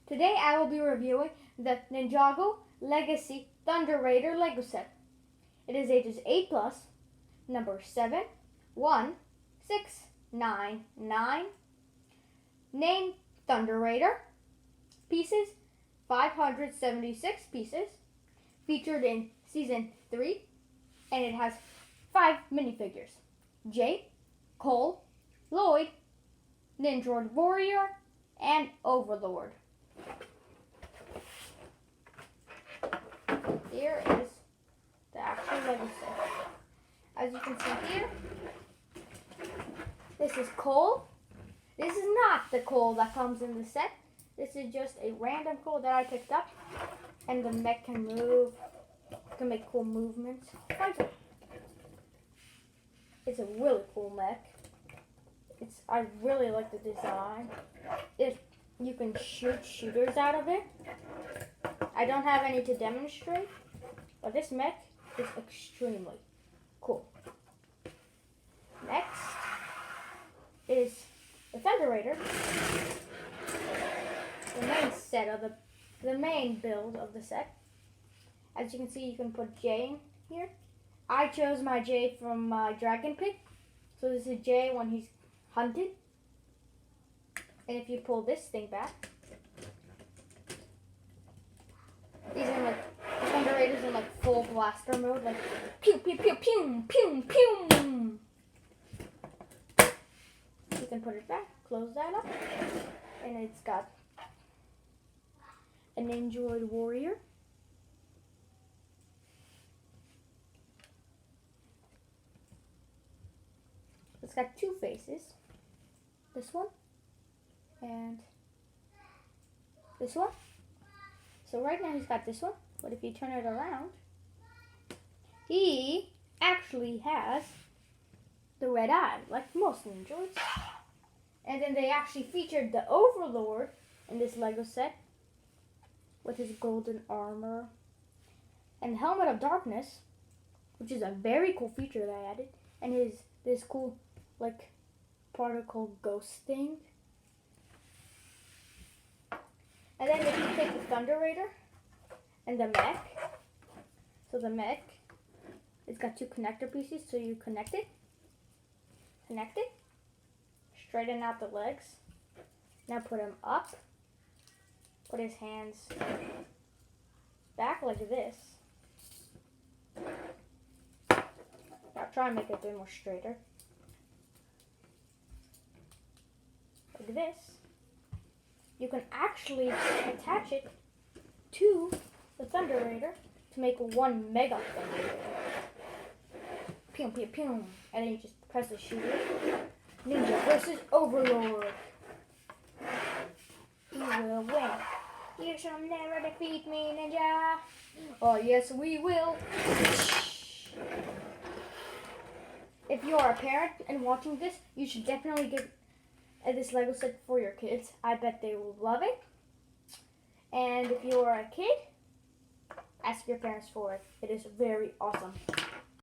Today I will be reviewing the Ninjago Legacy Thunder Raider Lego set. It is ages 8 plus, number 71699. Name Thunder Raider. Pieces 576 pieces. Featured in season 3, and it has 5 minifigures: Jay, Cole, Lloyd, Ninjago Warrior, and Overlord. Here is the actual Lego set. As you can see here, this is Cole. This is not the Cole that comes in the set. This is just a random Cole that I picked up. And the mech can move, can make cool movements. It's a really cool mech. I really like the design. You can shoot shooters out of it. I don't have any to demonstrate, but this mech is extremely cool. Next is the Thunder Raider, the main set of the main build of the set. As you can see, you can put Jay in here. I chose my Jay from my Dragon Pit, so this is Jay when he's hunted. And if you pull this thing back, these are like the Thunder Raiders in like full blaster mode, like pew pew pew pew pew pew. You can put it back, close that up, and it's got a Ninjago Warrior. It's got 2 faces. This one and this one. So right now he's got this one, but if you turn it around, he actually has the red eye, like most Ninjago's. And then they actually featured the Overlord in this Lego set with his golden armor and Helmet of Darkness, which is a very cool feature that I added, and this cool like particle ghost thing. And then if you take the Thunder Raider and the mech, so the mech, it's got 2 connector pieces, so you connect it, straighten out the legs, now put him up, put his hands back like this. Now try and make it a bit more straighter. Like this. You can actually attach it to the Thunder Raider to make one mega Thunder Raider. Pew pew pew. And then you just press the shooter. Ninja versus Overlord. You will win. You shall never defeat me, Ninja. Oh yes, we will. If you are a parent and watching this, you should definitely get this Lego set for your kids. I bet they will love it. And if you are a kid, ask your parents for it. It is very awesome.